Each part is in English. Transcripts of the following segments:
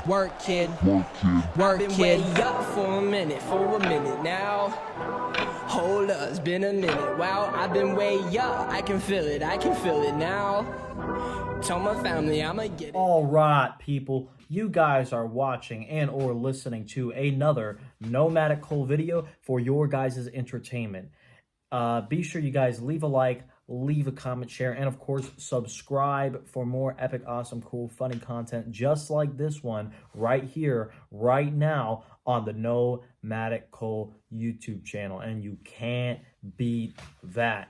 Work, kid. Work, been way up for a minute now. Hold up, it's been a minute. Wow, I've been way up. I can feel it now. Tell my family I'ma get it. All right, people, you guys are watching and or listening to another Nomadic Cole video for your guys' entertainment. Be sure you guys leave a like, leave a comment, share, and of course, subscribe for more epic, awesome, cool, funny content just like this one right here, right now on the Nomadic Cole YouTube channel. And you can't beat that.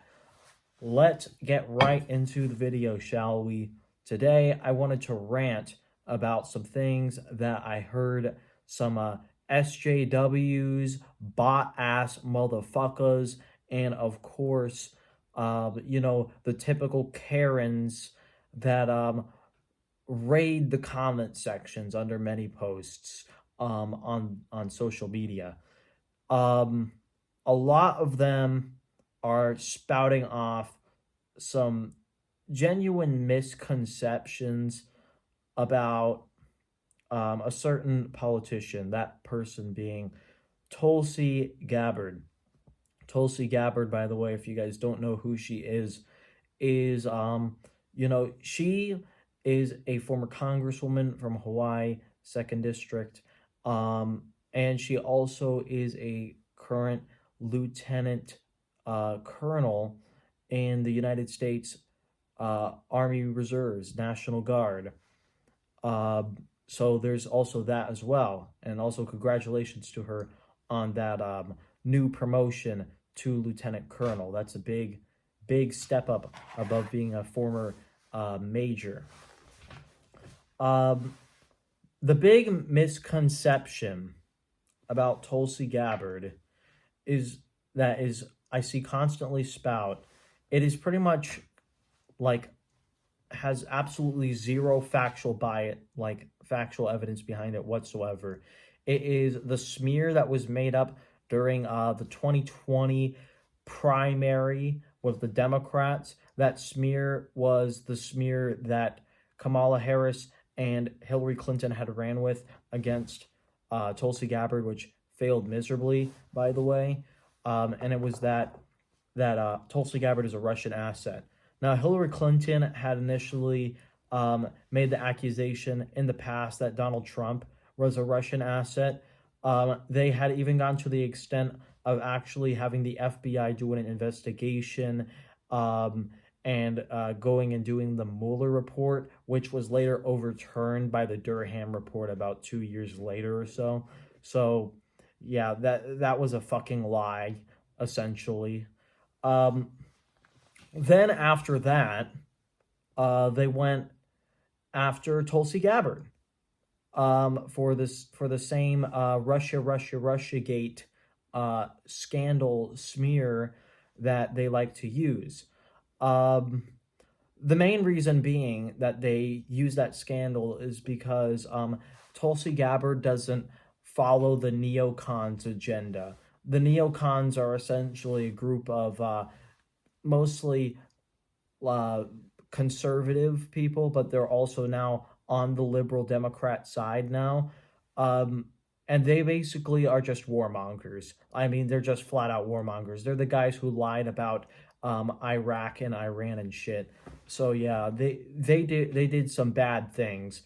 Let's get right into the video, shall we? Today, I wanted to rant about some things that I heard some SJWs, bot-ass motherfuckers, and of course, the typical Karens that raid the comment sections under many posts on social media. A lot of them are spouting off some genuine misconceptions about a certain politician, that person being Tulsi Gabbard. Tulsi Gabbard, by the way, if you guys don't know who she is she is a former congresswoman from Hawaii, 2nd District, and she also is a current lieutenant colonel in the United States Army Reserves, National Guard. So there's also that as well. And also congratulations to her on that new promotion to Lieutenant Colonel. That's a big step up above being a former major. The big misconception about Tulsi Gabbard I see constantly spout. It is pretty much like has absolutely zero factual evidence behind it whatsoever. It is the smear that was made up during the 2020 primary with the Democrats. That smear was the smear that Kamala Harris and Hillary Clinton had ran with against Tulsi Gabbard, which failed miserably, by the way. And it was that Tulsi Gabbard is a Russian asset. Now, Hillary Clinton had initially made the accusation in the past that Donald Trump was a Russian asset. They had even gone to the extent of actually having the FBI doing an investigation and going and doing the Mueller report, which was later overturned by the Durham report about 2 years later or so. So, yeah, that was a fucking lie, essentially. Then after that, they went after Tulsi Gabbard for the same Russiagate scandal smear that they like to use. The main reason being that they use that scandal is because Tulsi Gabbard doesn't follow the neocons agenda. The neocons are essentially a group of mostly conservative people, but they're also now on the liberal Democrat side now. And they basically are just warmongers. I mean, they're just flat out warmongers. They're the guys who lied about Iraq and Iran and shit. So yeah, they did some bad things.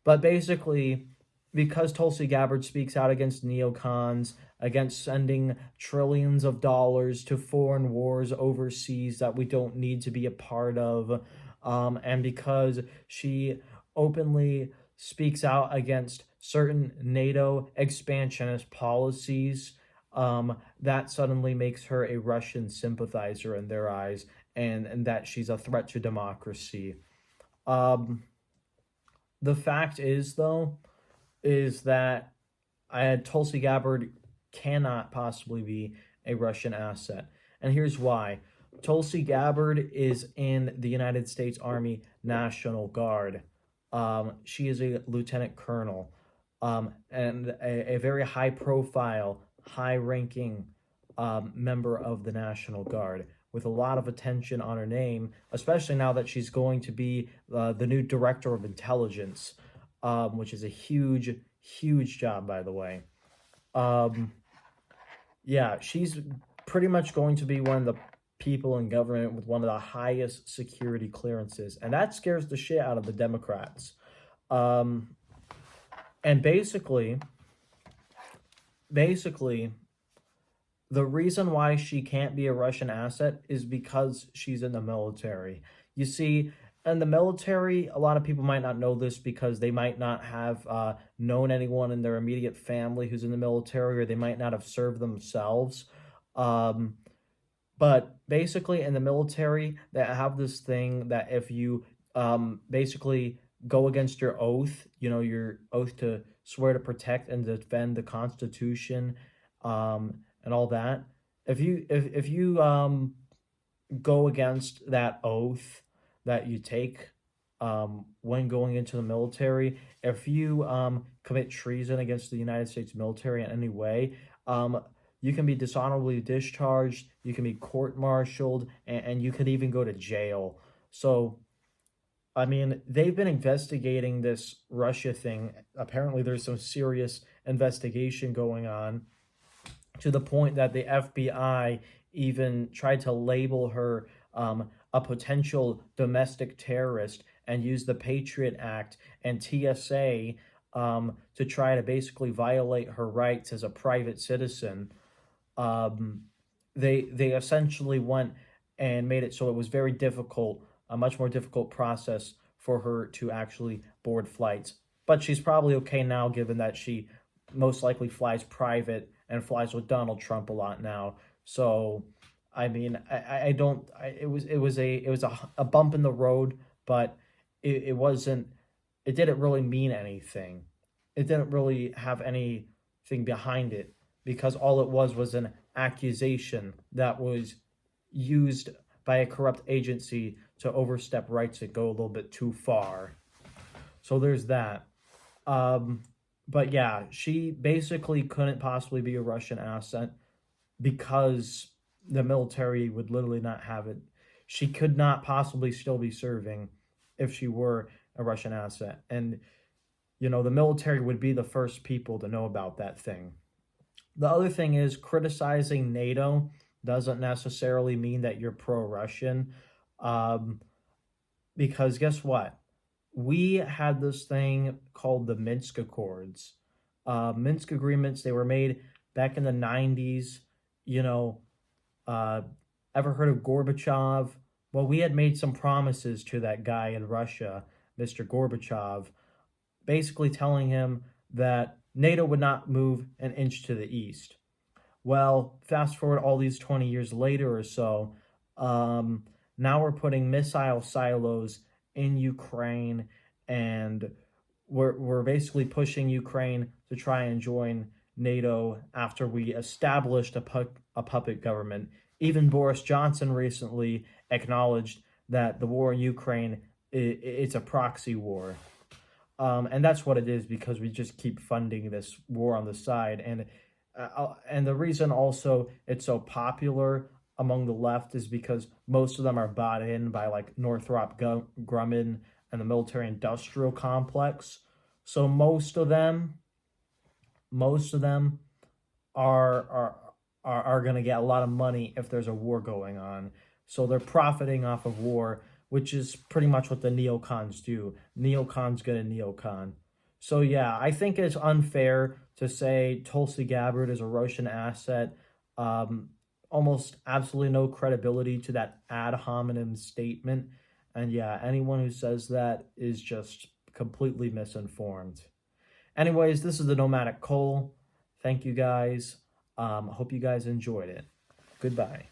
But basically, because Tulsi Gabbard speaks out against neocons, against sending trillions of dollars to foreign wars overseas that we don't need to be a part of, and because she openly speaks out against certain NATO expansionist policies, that suddenly makes her a Russian sympathizer in their eyes, and that she's a threat to democracy. The fact is, though, is that Tulsi Gabbard cannot possibly be a Russian asset. And here's why. Tulsi Gabbard is in the United States Army National Guard. She is a lieutenant colonel and a very high-profile, high-ranking member of the National Guard with a lot of attention on her name, especially now that she's going to be the new director of intelligence. which is a huge, huge job, by the way. Yeah, she's pretty much going to be one of the people in government with one of the highest security clearances, and that scares the shit out of the Democrats. And basically, the reason why she can't be a Russian asset is because she's in the military. You see, in the military, a lot of people might not know this because they might not have known anyone in their immediate family who's in the military, or they might not have served themselves. But basically, in the military, they have this thing that if you basically go against your oath, your oath to swear to protect and defend the Constitution, and all that. If you go against that oath that you take when going into the military, if you commit treason against the United States military in any way, you can be dishonorably discharged, you can be court-martialed, and you could even go to jail. So, I mean, they've been investigating this Russia thing. Apparently, there's some serious investigation going on, to the point that the FBI even tried to label her a potential domestic terrorist and use the Patriot Act and TSA to try to basically violate her rights as a private citizen. They essentially went and made it so it was very difficult, a much more difficult process for her to actually board flights. But she's probably okay now, given that she most likely flies private and flies with Donald Trump a lot now. So, I mean, it was a bump in the road, but it wasn't, it didn't really mean anything. It didn't really have anything behind it, because all it was an accusation that was used by a corrupt agency to overstep rights and go a little bit too far. So there's that. But yeah, she basically couldn't possibly be a Russian asset because the military would literally not have it. She could not possibly still be serving if she were a Russian asset. And, the military would be the first people to know about that thing. The other thing is, criticizing NATO doesn't necessarily mean that you're pro-Russian. Because guess what? We had this thing called the Minsk Accords. Minsk agreements, they were made back in the 90s. Ever heard of Gorbachev? Well, we had made some promises to that guy in Russia, Mr. Gorbachev, basically telling him that NATO would not move an inch to the east. Well, fast forward all these 20 years later or so, now we're putting missile silos in Ukraine, and we're basically pushing Ukraine to try and join NATO after we established a puppet government. Even Boris Johnson recently acknowledged that the war in Ukraine, it's a proxy war. And that's what it is, because we just keep funding this war on the side. And the reason also it's so popular among the left is because most of them are bought in by like Northrop Grumman and the military industrial complex. So most of them are going to get a lot of money if there's a war going on. So they're profiting off of war, which is pretty much what the neocons do. Neocons get a neocon. So yeah, I think it's unfair to say Tulsi Gabbard is a Russian asset. Almost absolutely no credibility to that ad hominem statement. And yeah, anyone who says that is just completely misinformed. Anyways, this is the Nomadic Cole. Thank you guys. Hope you guys enjoyed it. Goodbye.